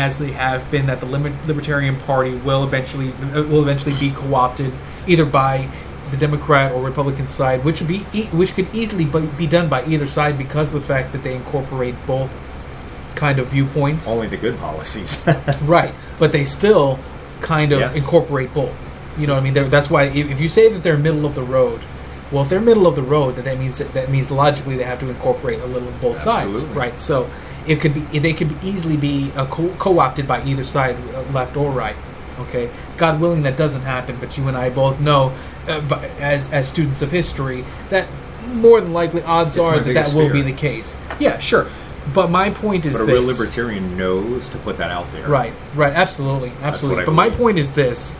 as they have been, that the Libertarian Party will eventually be co-opted either by the Democrat or Republican side, which could easily be done by either side because of the fact that they incorporate both kind of viewpoints. Only the good policies. Right, but they still kind of incorporate both. You know what I mean? That's why if you say that they're middle of the road, well, if they're middle of the road, then that means logically they have to incorporate a little of both sides, right? So they could easily be co-opted by either side, left or right. Okay, God willing, that doesn't happen. But you and I both know, as students of history, that more than likely odds are that will be the case. Yeah, sure. But my point is this. But a real libertarian knows to put that out there. Right, absolutely. But my point is this,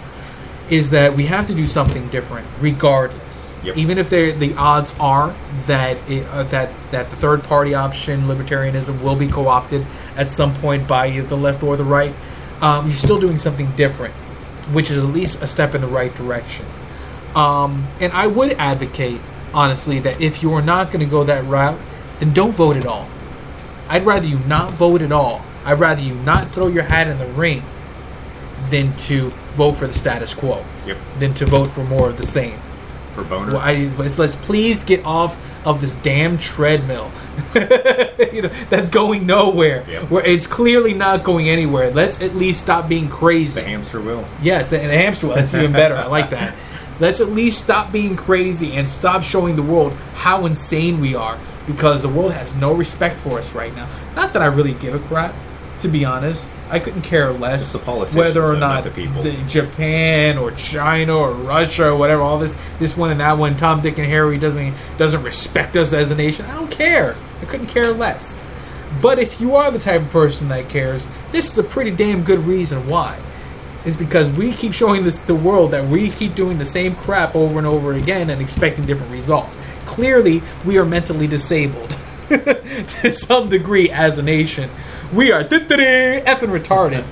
is that we have to do something different regardless. Yep. Even if the odds are that the third party option, libertarianism, will be co-opted at some point by either the left or the right, you're still doing something different, which is at least a step in the right direction. And I would advocate, honestly, that if you are not going to go that route, then don't vote at all. I'd rather you not vote at all. I'd rather you not throw your hat in the ring than to vote for the status quo. Yep. Than to vote for more of the same. For Boner. Well, let's please get off of this damn treadmill. That's going nowhere. Yep. Where it's clearly not going anywhere. Let's at least stop being crazy. The hamster wheel. Yes, the hamster wheel. That's even better. I like that. Let's at least stop being crazy and stop showing the world how insane we are, because the world has no respect for us right now. Not that I really give a crap, to be honest. I couldn't care less whether or not Japan or China or Russia or whatever, all this one and that one, Tom, Dick, and Harry doesn't respect us as a nation. I don't care. I couldn't care less. But if you are the type of person that cares, this is a pretty damn good reason why. It's because we keep showing the world that we keep doing the same crap over and over again and expecting different results. Clearly, we are mentally disabled to some degree as a nation. We are effing retarded.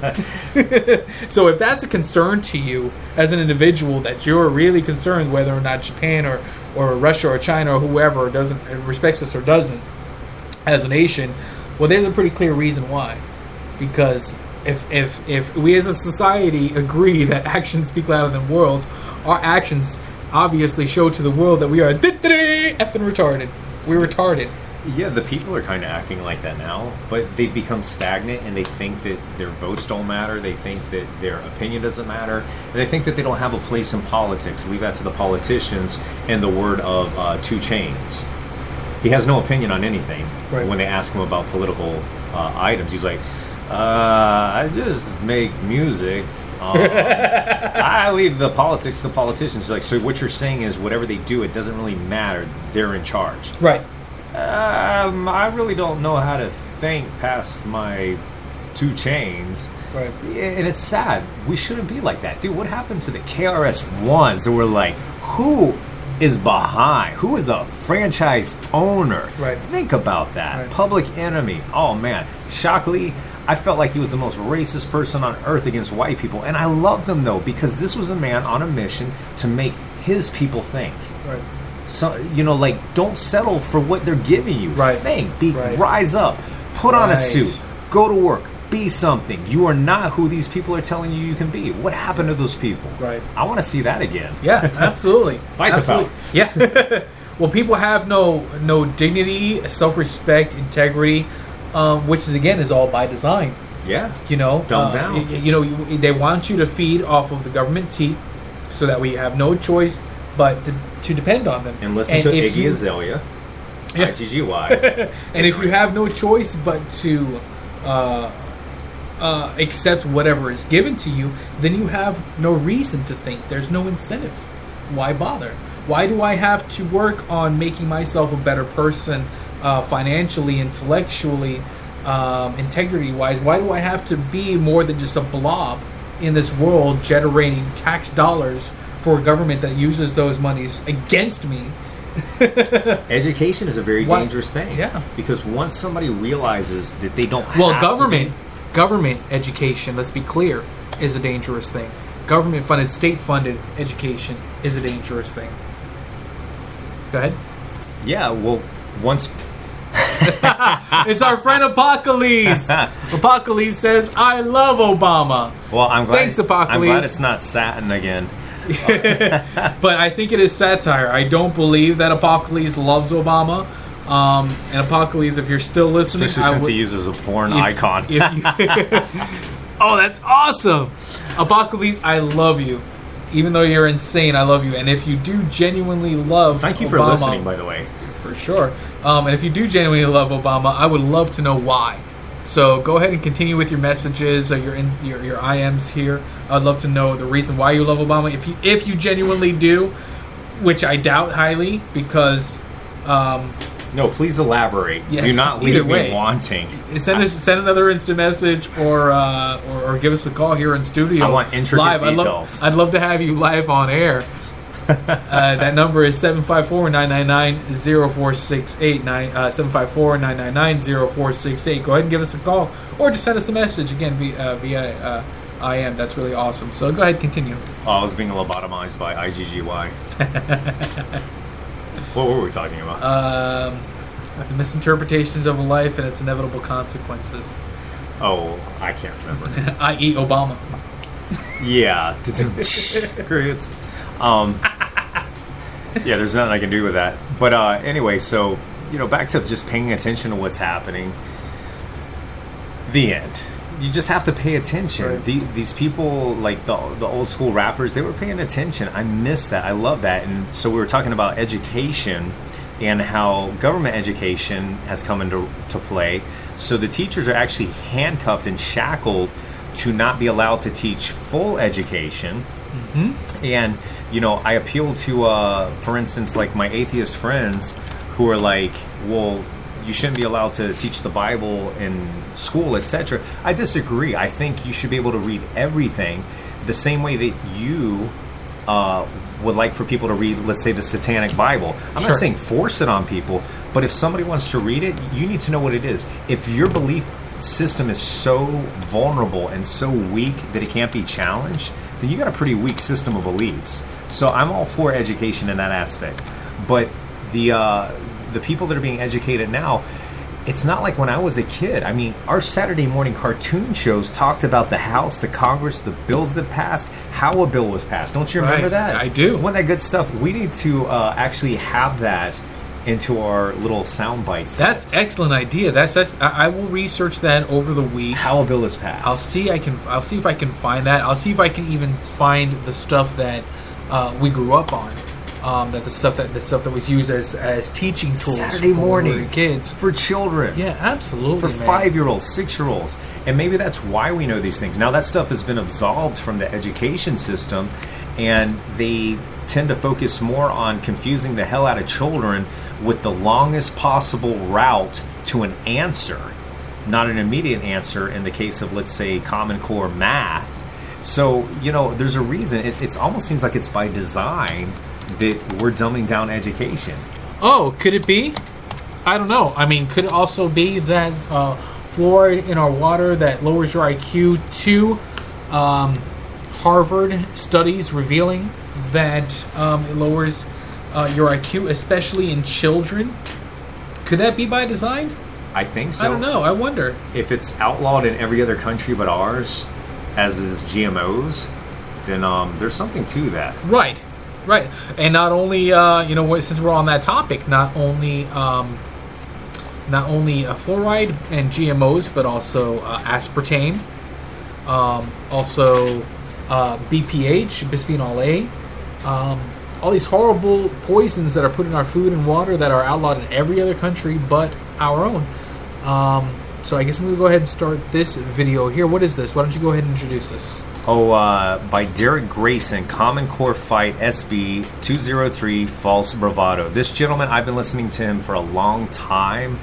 So if that's a concern to you as an individual, that you're really concerned whether or not Japan or Russia or China or whoever respects us or doesn't as a nation, well, there's a pretty clear reason why. Because if we as a society agree that actions speak louder than words, our actions obviously show to the world that we are effing retarded. We're retarded. Yeah, the people are kind of acting like that now, but they've become stagnant and they think that their votes don't matter. They think that their opinion doesn't matter. And they think that they don't have a place in politics. Leave that to the politicians and the word of 2 Chainz. He has no opinion on anything. Right. When they ask him about political items, he's like, I just make music. I leave the politics to politicians. Like, so what you're saying is whatever they do, it doesn't really matter. They're in charge. Right. I really don't know how to think past my 2 Chainz. Right. And it's sad. We shouldn't be like that. Dude, what happened to the KRS-Ones that were like, who is behind? Who is the franchise owner? Right. Think about that. Right. Public Enemy. Oh, man. Shockley, I felt like he was the most racist person on earth against white people. And I loved him, though, because this was a man on a mission to make his people think. Right. So, don't settle for what they're giving you. Right. Think. Rise up. Put on a suit. Go to work. Be something. You are not who these people are telling you can be. What happened to those people? Right. I want to see that again. Yeah, absolutely. Fight absolutely. the power. Yeah. Well, people have no dignity, self-respect, integrity, which is all by design. Yeah. Dumb down. They want you to feed off of the government teat, so that we have no choice but to depend on them. And listen to Iggy Azalea. Yeah. IGGY. And if you have no choice but to accept whatever is given to you, then you have no reason to think. There's no incentive. Why bother? Why do I have to work on making myself a better person financially, intellectually, integrity-wise? Why do I have to be more than just a blob in this world generating tax dollars for a government that uses those monies against me? Education is a very dangerous thing. Yeah. Because once somebody realizes that they don't government education, let's be clear, is a dangerous thing. Government-funded, state-funded education is a dangerous thing. Go ahead. Yeah, well, once It's our friend Apocalypse. Apocalypse says, I love Obama. Well, I'm glad. Thanks, Apocalypse. I'm glad it's not satin again. But I think it is satire. I don't believe that Apocalypse loves Obama. And Apocalypse, if you're still listening, especially since he uses a porn icon. Oh, that's awesome! Apocalypse, I love you. Even though you're insane, I love you. And if you do genuinely love Thank you Obama, for listening, by the way. For sure. And if you do genuinely love Obama, I would love to know why. So go ahead and continue with your messages, your IMs here. I'd love to know the reason why you love Obama. If you genuinely do, which I doubt highly, because no, please elaborate. Yes, do not leave me wanting. Send another instant message or give us a call here in studio. I want intricate live. details. I'd love to have you live on air. That number is 754-999-0468. 754-999-0468. Go ahead and give us a call, or just send us a message again via IM. That's really awesome. So go ahead, continue. Oh, I was being lobotomized by IGGY. What were we talking about? Misinterpretations of life and its inevitable consequences. Oh, I can't remember. I.e. Obama. Yeah. Crickets. Yeah, there's nothing I can do with that. But anyway, so, back to just paying attention to what's happening. The end. You just have to pay attention. Right. These people, like the old school rappers, they were paying attention. I miss that. I love that. And so we were talking about education and how government education has come into play. So the teachers are actually handcuffed and shackled to not be allowed to teach full education. Mm-hmm. And, I appeal to, for instance, like my atheist friends who are like, well, you shouldn't be allowed to teach the Bible in school, etc. I disagree. I think you should be able to read everything the same way that you would like for people to read, let's say, the Satanic Bible. I'm not saying force it on people, but if somebody wants to read it, you need to know what it is. If your belief system is so vulnerable and so weak that it can't be challenged, then you got a pretty weak system of beliefs. So I'm all for education in that aspect. But the people that are being educated now, it's not like when I was a kid. I mean, our Saturday morning cartoon shows talked about the House, the Congress, the bills that passed, how a bill was passed. Don't you remember that? I do. Wasn't that good stuff? We need to actually have that into our little sound bites. That's excellent idea. I will research that over the week. How a bill is passed. I'll see if I can find that. I'll see if I can even find the stuff that we grew up on. That the stuff that was used as teaching tools Saturday morning kids for children. Yeah, absolutely. For 5-year-olds, 6-year-olds, and maybe that's why we know these things. Now that stuff has been absolved from the education system, and they tend to focus more on confusing the hell out of children with the longest possible route to an answer, not an immediate answer. In the case of, let's say, Common Core math. So there's a reason. It almost seems like it's by design that we're dumbing down education. Oh, could it be? I don't know. I mean, could it also be that fluoride in our water that lowers your IQ to Harvard studies revealing that it lowers your IQ, especially in children? Could that be by design? I think so. I don't know. I wonder. If it's outlawed in every other country but ours, as is GMOs, then there's something to that. Right. And not only, since we're on that topic, not only fluoride and GMOs, but also aspartame, also BPH, bisphenol A, all these horrible poisons that are put in our food and water that are outlawed in every other country but our own. So I guess I'm going to go ahead and start this video here. What is this? Why don't you go ahead and introduce this? By Derek Grayson, Common Core Fight SB 203 False Bravado. This gentleman, I've been listening to him for a long time.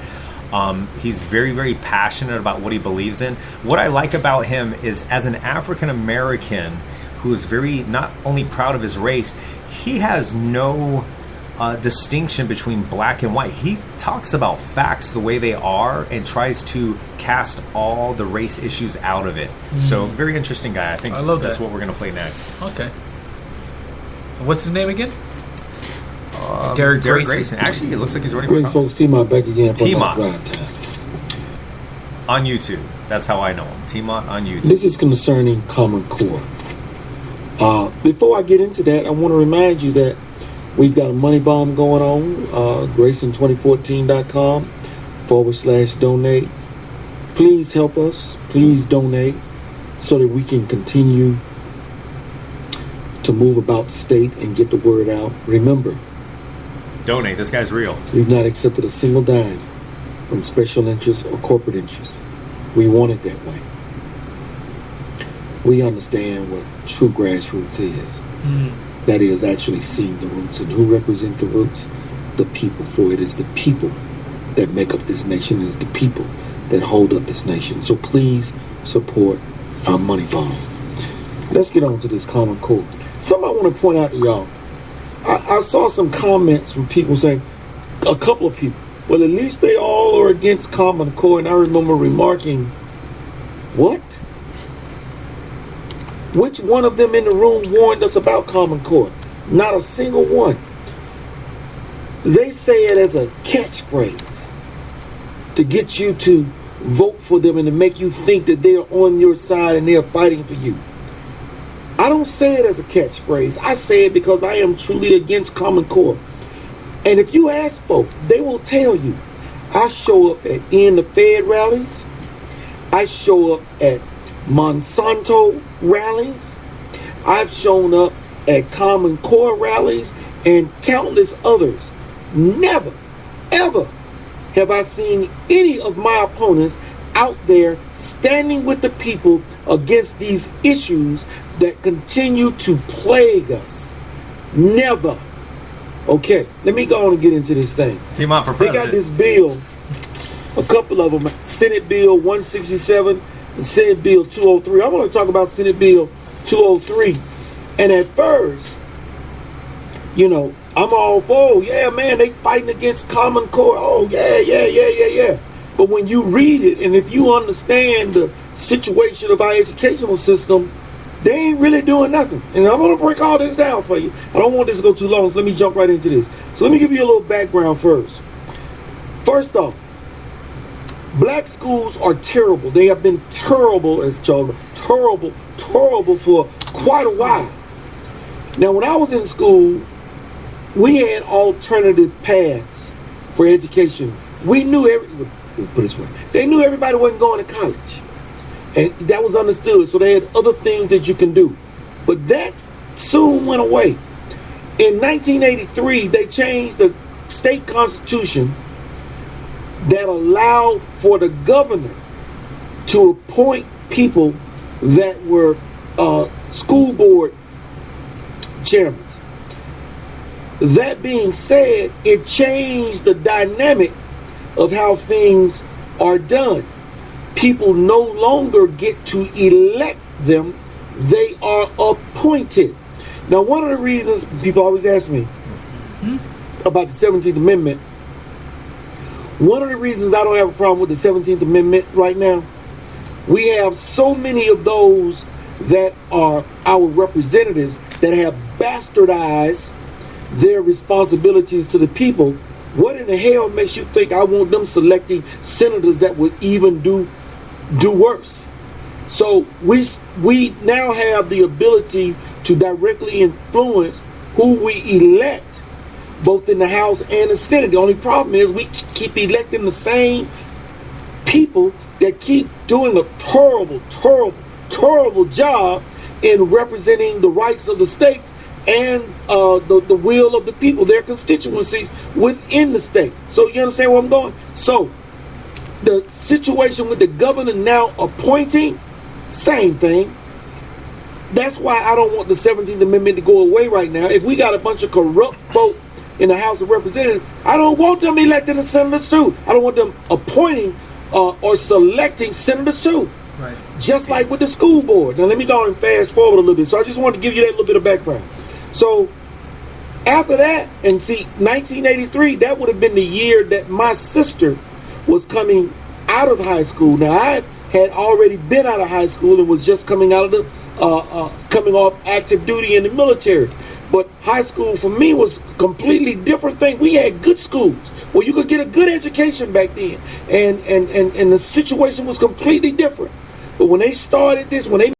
He's very, very passionate about what he believes in. What I like about him is, as an African American who is very not only proud of his race, he has no distinction between black and white. He talks about facts the way they are and tries to cast all the race issues out of it. So, very interesting guy. I think that's what we're going to play next. Okay. What's his name again? Derek Grayson. Actually, it looks like he's already Great folks, T-Mont back again for T-Mont. drive time. On YouTube. That's how I know him. T-Mont on YouTube. This is concerning Common Core. Before I get into that, I want to remind you that we've got a money bomb going on. Grayson2014.com/donate. Please help us. Please donate so that we can continue to move about the state and get the word out. Remember, Donate. This guy's real. we've not accepted a single dime from special interests or corporate interests. We want it that way. We understand what true grassroots is. That is actually seeing the roots. And who represent the roots? The people. For it is the people that make up this nation. It is the people that hold up this nation. So please support our money bomb. Let's get on to this Common Core. Something I want to point out to y'all. I saw some comments from people saying, a couple of people, well, at least they all are against Common Core. And I remember remarking, what? Which one of them in the room warned us about Common Core? Not a single one. They say it as a catchphrase to get you to vote for them and to make you think that they're on your side and they're fighting for you. I don't say it as a catchphrase. I say it because I am truly against Common Core. And if you ask folk, they will tell you. I show up at In the Fed rallies. I show up at Monsanto rallies. I've shown up at Common Core rallies and countless others. Never, ever have I seen any of my opponents out there standing with the people against these issues that continue to plague us. Never. Okay, let me go on and get into this thing. T-Mont for They president. got this bill, a couple of them, Senate Bill 167 and Senate Bill 203. I want to talk about Senate Bill 203. And at first, you know, I'm all for, yeah, man, they fighting against Common Core. Oh, yeah. But when you read it, and if you understand the situation of our educational system, they ain't really doing nothing. And I'm going to break all this down for you. I don't want this to go too long, so let me jump right into this. So let me give you a little background first. First off, black schools are terrible. They have been terrible, as Charles, terrible for quite a while. Now, when I was in school, we had alternative paths for education. We knew put it this way, they knew everybody wasn't going to college. And that was understood. So they had other things that you can do. But that soon went away. In 1983, they changed the state constitution that allowed for the governor to appoint people that were school board chairmen. That being said, it changed the dynamic of how things are done. People no longer get to elect them, they are appointed. Now, one of the reasons people always ask me about the 17th Amendment, one of the reasons I don't have a problem with the 17th Amendment right now, we have so many of those that are our representatives that have bastardized their responsibilities to the people. What in the hell makes you think I want them selecting senators that would even do worse? So we now have the ability to directly influence who we elect, both in the House and the Senate. The only problem is we keep electing the same people that keep doing a terrible job in representing the rights of the states and the will of the people, their constituencies within the state. So you understand where I'm going? So the situation with the governor now appointing, same thing. That's why I don't want the 17th Amendment to go away right now. If we got a bunch of corrupt folk in the House of Representatives, I don't want them electing the senators too. I don't want them appointing or selecting senators too. Right. Just like with the school board. Now let me go and fast forward a little bit. So I just want to give you that little bit of background. So after that, and see, 1983, that would have been the year that my sister was coming out of high school. Now I had already been out of high school and was just coming out of the coming off active duty in the military. But high school for me was a completely different thing. We had good schools where you could get a good education back then, and the situation was completely different. But when they started this, when they